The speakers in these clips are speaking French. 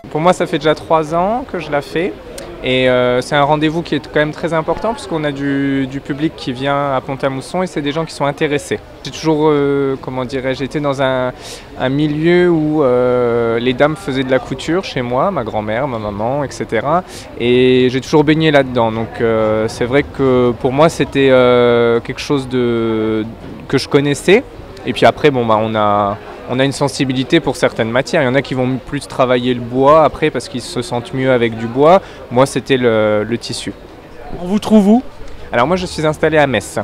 Pour moi, ça fait déjà 3 ans que je la fais et c'est un rendez-vous qui est quand même très important puisqu'on a du public qui vient à Pont-à-Mousson et c'est des gens qui sont intéressés. J'ai toujours, comment dirais-je, été dans un milieu où les dames faisaient de la couture chez moi, ma grand-mère, ma maman, etc. Et j'ai toujours baigné là-dedans. Donc c'est vrai que pour moi, c'était quelque chose que je connaissais. Et puis après, bon, bah, on a une sensibilité pour certaines matières. Il y en a qui vont plus travailler le bois après parce qu'ils se sentent mieux avec du bois. Moi, c'était le tissu. On vous trouve où? Alors moi, je suis installé à Metz.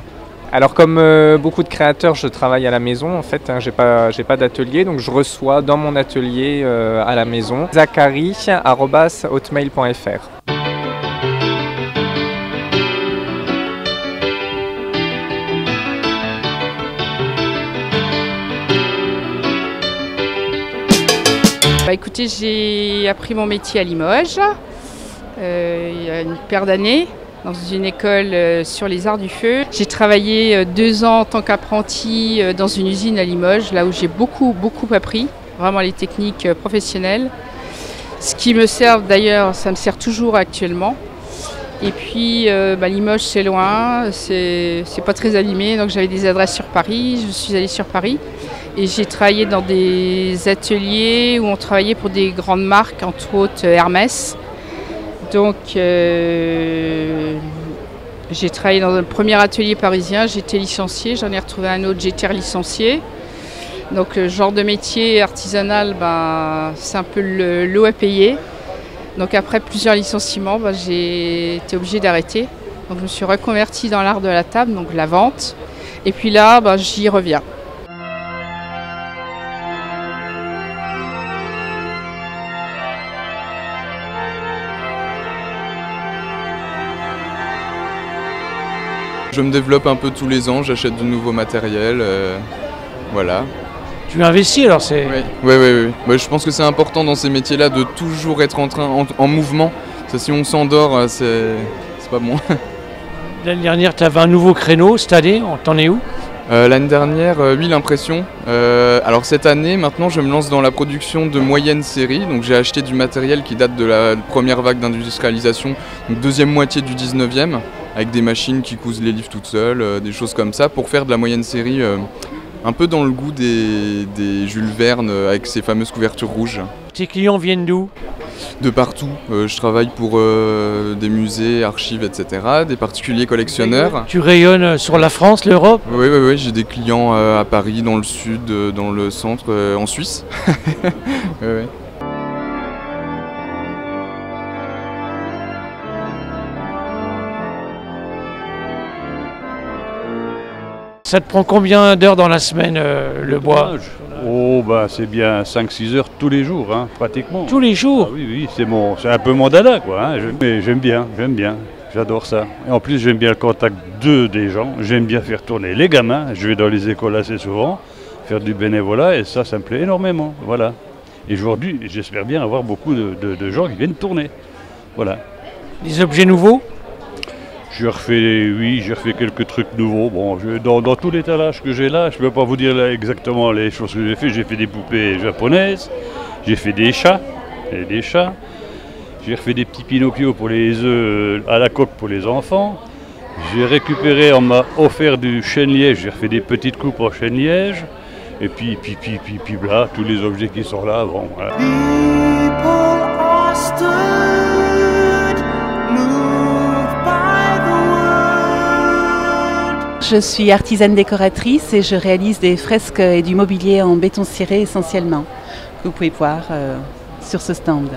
Alors comme beaucoup de créateurs, je travaille à la maison en fait. J'ai pas d'atelier, donc je reçois dans mon atelier à la maison. zachary@hotmail.fr. Bah écoutez, j'ai appris mon métier à Limoges il y a une paire d'années dans une école sur les arts du feu. J'ai travaillé 2 ans en tant qu'apprenti dans une usine à Limoges, là où j'ai beaucoup appris, vraiment les techniques professionnelles. Ce qui me sert d'ailleurs, ça me sert toujours actuellement. Et puis Limoges c'est loin, c'est pas très animé, donc j'avais des adresses sur Paris, je suis allée sur Paris. Et j'ai travaillé dans des ateliers où on travaillait pour des grandes marques, entre autres Hermès. Donc j'ai travaillé dans un premier atelier parisien, j'étais licenciée, j'en ai retrouvé un autre, j'étais relicenciée. Donc genre de métier artisanal, c'est un peu le lot à payer. Donc après plusieurs licenciements, j'ai été obligée d'arrêter. Donc je me suis reconvertie dans l'art de la table, donc la vente. Et puis là, j'y reviens. Je me développe un peu tous les ans, j'achète du nouveau matériel, voilà. Tu investis alors c'est... Oui. Ouais, je pense que c'est important dans ces métiers-là de toujours être en mouvement. Ça, si on s'endort, c'est pas bon. L'année dernière, tu avais un nouveau créneau, cette année, t'en es où? L'année dernière, oui, l'impression. Alors cette année, maintenant, je me lance dans la production de moyennes séries. Donc j'ai acheté du matériel qui date de la première vague d'industrialisation, donc deuxième moitié du 19e, avec des machines qui cousent les livres toutes seules, des choses comme ça, pour faire de la moyenne série un peu dans le goût des Jules Verne, avec ces fameuses couvertures rouges. Tes clients viennent d'où? De partout. Je travaille pour des musées, archives, etc., des particuliers collectionneurs. Tu rayonnes sur la France, l'Europe? Oui, j'ai des clients à Paris, dans le sud, dans le centre, en Suisse. Oui. Ça te prend combien d'heures dans la semaine, le bois? Oh, c'est bien 5-6 heures tous les jours, hein, pratiquement. Tous les jours? Ah, oui, c'est un peu mon dada, quoi. Hein. Mais j'aime bien, j'adore ça. Et en plus, j'aime bien le contact des gens, j'aime bien faire tourner les gamins. Je vais dans les écoles assez souvent, faire du bénévolat, et ça me plaît énormément, voilà. Et aujourd'hui, j'espère bien avoir beaucoup de gens qui viennent tourner, voilà. Des objets nouveaux? J'ai refait quelques trucs nouveaux. Bon, dans tout l'étalage que j'ai là, je ne peux pas vous dire là exactement les choses que j'ai fait. J'ai fait des poupées japonaises, j'ai fait des chats, j'ai refait des petits Pinocchio pour les œufs à la coque pour les enfants. J'ai récupéré, on m'a offert du chêne-liège, j'ai refait des petites coupes en chêne-liège. Et puis là, tous les objets qui sont là, bon, voilà. Je suis artisane décoratrice et je réalise des fresques et du mobilier en béton ciré essentiellement, que vous pouvez voir sur ce stand.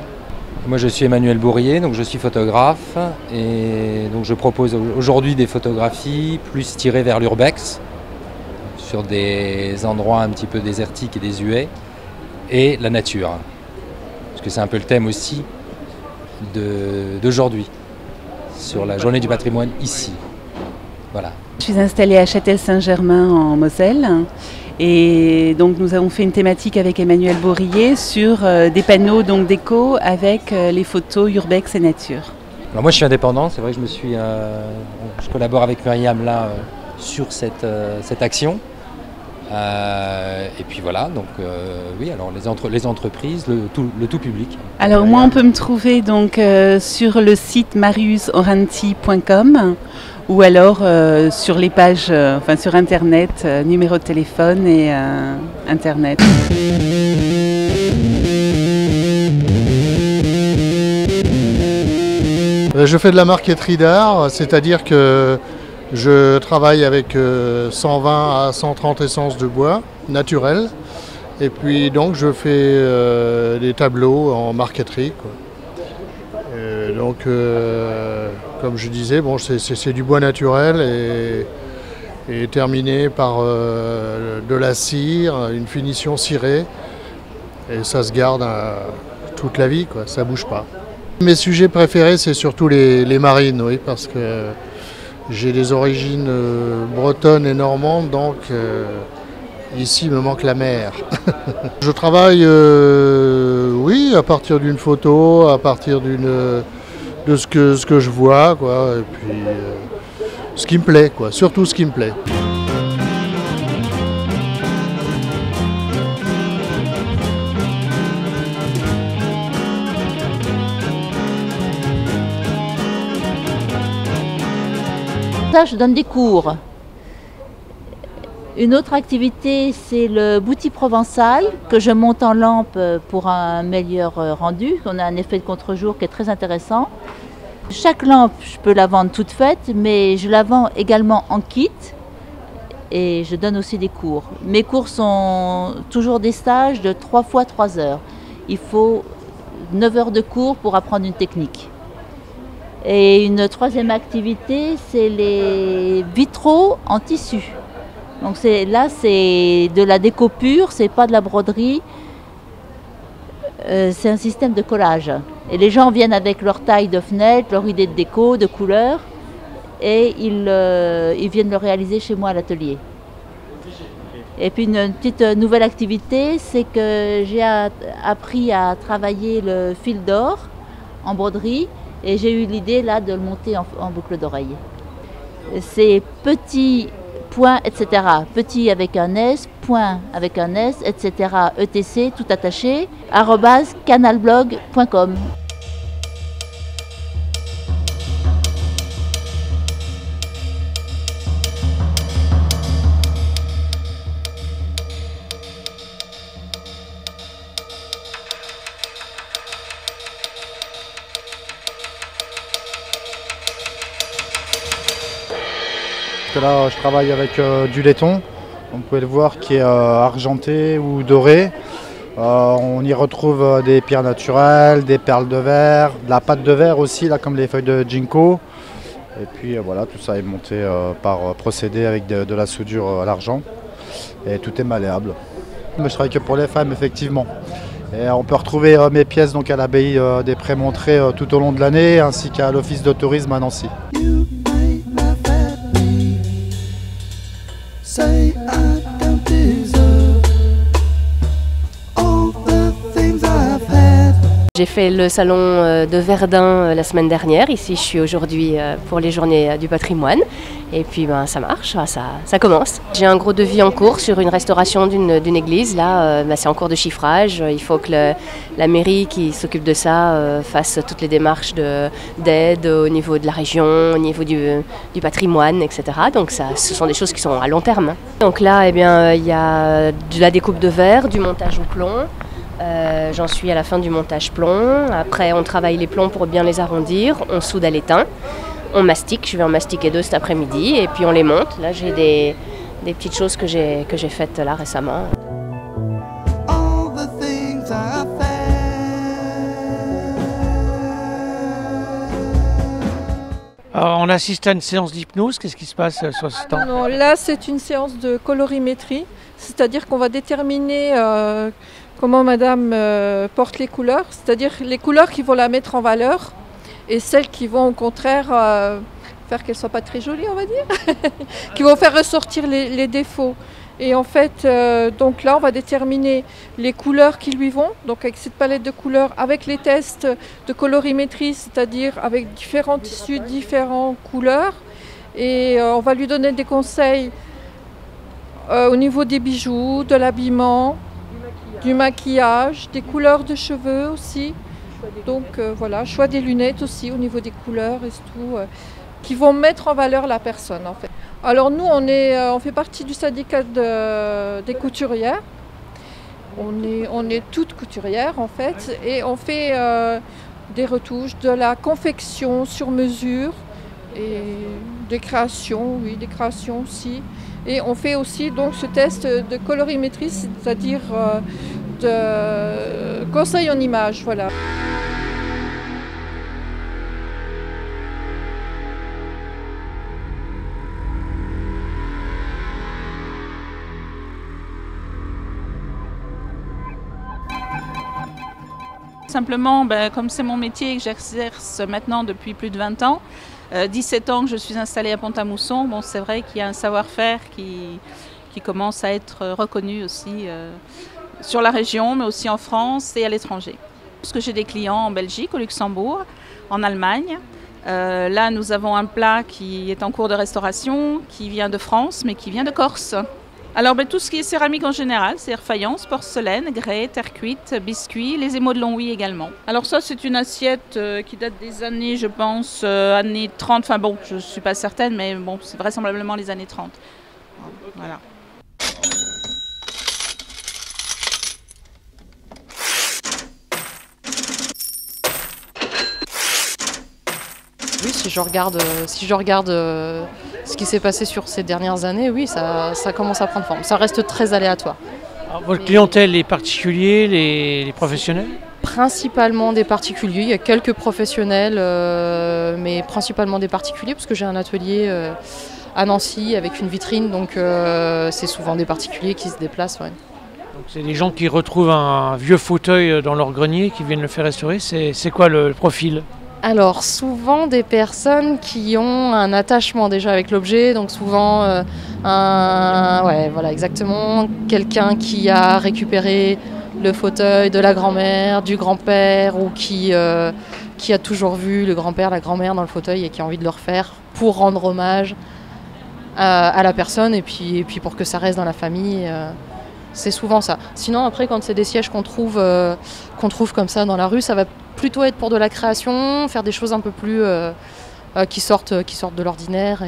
Moi je suis Emmanuel Bourrier, donc je suis photographe et donc je propose aujourd'hui des photographies plus tirées vers l'urbex, sur des endroits un petit peu désertiques et désuets, et la nature. Parce que c'est un peu le thème aussi d'aujourd'hui, sur la journée du patrimoine ici. Voilà. Je suis installée à Châtel-Saint-Germain en Moselle et donc nous avons fait une thématique avec Emmanuel Bourrier sur des panneaux déco avec les photos urbex et nature. Alors moi je suis indépendant, c'est vrai que je collabore avec Myriam là sur cette action. Et puis voilà, donc oui, alors les entreprises, le tout public. Alors moi on peut me trouver donc sur le site mariusoranti.com ou alors sur les pages, sur internet, numéro de téléphone et internet. Je fais de la marqueterie d'art, c'est-à-dire que je travaille avec 120 à 130 essences de bois naturelles. Et puis donc je fais des tableaux en marqueterie, quoi. Donc comme je disais, bon, c'est du bois naturel et terminé par de la cire, une finition cirée. Et ça se garde toute la vie, quoi, ça bouge pas. Mes sujets préférés, c'est surtout les marines, oui, parce que j'ai des origines bretonnes et normandes, donc ici il me manque la mer. Je travaille, oui, à partir d'une photo, à partir de ce que je vois, quoi, et puis ce qui me plaît, quoi, surtout ce qui me plaît. Je donne des cours. Une autre activité, c'est le bouti provençal que je monte en lampe pour un meilleur rendu. On a un effet de contre-jour qui est très intéressant. Chaque lampe, je peux la vendre toute faite, mais je la vends également en kit et je donne aussi des cours. Mes cours sont toujours des stages de 3 fois 3 heures. Il faut 9 heures de cours pour apprendre une technique. Et une troisième activité, c'est les vitraux en tissu. Donc là, c'est de la déco pure, c'est pas de la broderie. C'est un système de collage. Et les gens viennent avec leur taille de fenêtre, leur idée de déco, de couleur, et ils viennent le réaliser chez moi à l'atelier. Et puis une petite nouvelle activité, c'est que j'ai appris à travailler le fil d'or en broderie. Et j'ai eu l'idée là de le monter en boucle d'oreille. C'est petit, point, etc. Petit avec un S, point avec un S, etc. etc. tout attaché, @canalblog.com. Là, je travaille avec du laiton, vous pouvez le voir, qui est argenté ou doré. On y retrouve des pierres naturelles, des perles de verre, de la pâte de verre aussi, là, comme les feuilles de ginkgo. Et puis voilà, tout ça est monté par procédé avec de la soudure à l'argent. Et tout est malléable. Mais je travaille que pour les femmes, effectivement. Et on peut retrouver mes pièces donc, à l'abbaye des Prémontrés tout au long de l'année, ainsi qu'à l'office de tourisme à Nancy. J'ai fait le salon de Verdun la semaine dernière. Ici, je suis aujourd'hui pour les journées du patrimoine. Et puis, ça marche, ça commence. J'ai un gros devis en cours sur une restauration d'une église. Là, c'est en cours de chiffrage. Il faut que la mairie qui s'occupe de ça fasse toutes les démarches d'aide au niveau de la région, au niveau du patrimoine, etc. Donc, ce sont des choses qui sont à long terme. Donc là, il y a de la découpe de verre, du montage au plomb. J'en suis à la fin du montage plomb. Après, on travaille les plombs pour bien les arrondir. On soude à l'étain. On mastique. Je vais en mastiquer 2 cet après-midi. Et puis on les monte. Là, j'ai des petites choses que j'ai faites là récemment. Alors, on assiste à une séance d'hypnose. Qu'est-ce qui se passe sur ce temps? Non, là, c'est une séance de colorimétrie. C'est-à-dire qu'on va déterminer comment madame porte les couleurs, c'est-à-dire les couleurs qui vont la mettre en valeur et celles qui vont au contraire faire qu'elle ne soit pas très jolie, on va dire, qui vont faire ressortir les défauts. Et en fait, donc là, on va déterminer les couleurs qui lui vont. Donc avec cette palette de couleurs, avec les tests de colorimétrie, c'est-à-dire avec différents tissus, différentes couleurs. Et on va lui donner des conseils au niveau des bijoux, de l'habillement, du maquillage, des couleurs de cheveux aussi. Donc voilà, choix des lunettes aussi au niveau des couleurs et tout, qui vont mettre en valeur la personne en fait. Alors nous, on fait partie du syndicat des couturières. On est toutes couturières en fait, et on fait des retouches, de la confection sur mesure et des créations, oui, des créations aussi. Et on fait aussi donc ce test de colorimétrie, c'est-à-dire de conseil en images, voilà. Simplement, comme c'est mon métier et que j'exerce maintenant depuis plus de 20 ans, 17 ans que je suis installée à Pont-à-Mousson, bon, c'est vrai qu'il y a un savoir-faire qui commence à être reconnu aussi sur la région, mais aussi en France et à l'étranger. Parce que j'ai des clients en Belgique, au Luxembourg, en Allemagne. Là, nous avons un plat qui est en cours de restauration, qui vient de France, mais qui vient de Corse. Alors tout ce qui est céramique en général, c'est-à-dire faïence, porcelaine, grès, terre cuite, biscuits, les émaux de Longwy également. Alors ça, c'est une assiette qui date des années, je pense, années 30, enfin bon, je ne suis pas certaine, mais bon, c'est vraisemblablement les années 30. Voilà. Oui, si je regarde ce qui s'est passé sur ces dernières années, oui, ça commence à prendre forme. Ça reste très aléatoire. Alors, votre clientèle, les particuliers, les professionnels? Principalement des particuliers, il y a quelques professionnels, mais principalement des particuliers, parce que j'ai un atelier à Nancy avec une vitrine, donc c'est souvent des particuliers qui se déplacent. Ouais. Donc c'est des gens qui retrouvent un vieux fauteuil dans leur grenier, qui viennent le faire restaurer. C'est quoi le profil? Alors souvent des personnes qui ont un attachement déjà avec l'objet, donc souvent ouais, voilà, exactement, quelqu'un qui a récupéré le fauteuil de la grand-mère, du grand-père, ou qui a toujours vu le grand-père, la grand-mère dans le fauteuil et qui a envie de le refaire pour rendre hommage à la personne et puis pour que ça reste dans la famille. C'est souvent ça. Sinon après, quand c'est des sièges qu'on trouve comme ça dans la rue, ça va plutôt être pour de la création, faire des choses un peu plus qui sortent de l'ordinaire.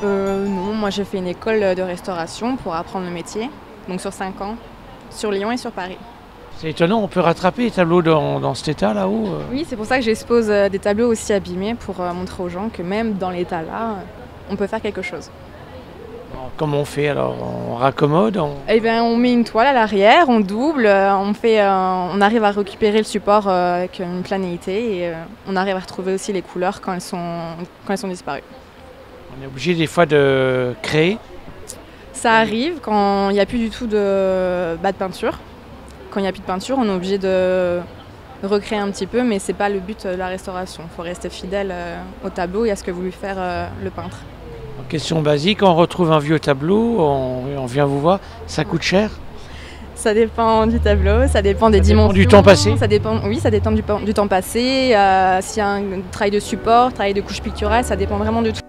Non, moi j'ai fait une école de restauration pour apprendre le métier, donc sur 5 ans, sur Lyon et sur Paris. C'est étonnant, on peut rattraper les tableaux dans cet état là-haut. Oui, c'est pour ça que j'expose des tableaux aussi abîmés pour montrer aux gens que même dans l'état là, on peut faire quelque chose. Alors, comment on fait alors? On raccommode? Eh bien, on met une toile à l'arrière, on double, on arrive à récupérer le support avec une planéité et on arrive à retrouver aussi les couleurs quand elles sont disparues. On est obligé des fois de créer? Ça arrive quand il n'y a plus du tout de peinture. Quand il n'y a plus de peinture, on est obligé de recréer un petit peu, mais ce n'est pas le but de la restauration. Il faut rester fidèle au tableau et à ce que voulait faire le peintre. Question basique, on retrouve un vieux tableau, on vient vous voir, ça coûte cher? Ça dépend du tableau, ça dépend des dimensions. Du temps passé? Ça dépend du temps passé, s'il y a un travail de support, travail de couche picturale, ça dépend vraiment de tout.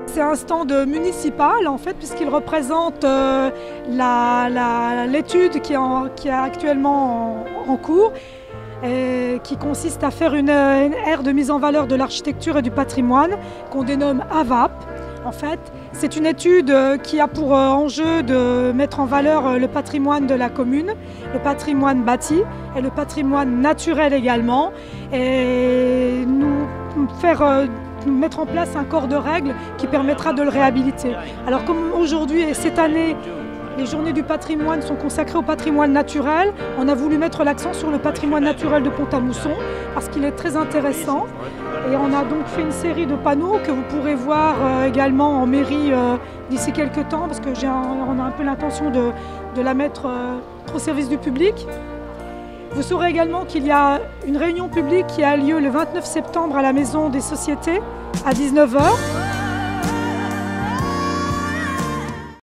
C'est un stand municipal en fait, puisqu'il représente l'étude qui est actuellement en cours, qui consiste à faire une aire de mise en valeur de l'architecture et du patrimoine qu'on dénomme AVAP. En fait, c'est une étude qui a pour enjeu de mettre en valeur le patrimoine de la commune, le patrimoine bâti et le patrimoine naturel également, et mettre en place un corps de règles qui permettra de le réhabiliter. Alors comme aujourd'hui et cette année, Les journées du patrimoine sont consacrées au patrimoine naturel. On a voulu mettre l'accent sur le patrimoine naturel de Pont-à-Mousson parce qu'il est très intéressant. Et on a donc fait une série de panneaux que vous pourrez voir également en mairie d'ici quelques temps parce qu'on a un peu l'intention de la mettre au service du public. Vous saurez également qu'il y a une réunion publique qui a lieu le 29 septembre à la Maison des Sociétés à 19 h.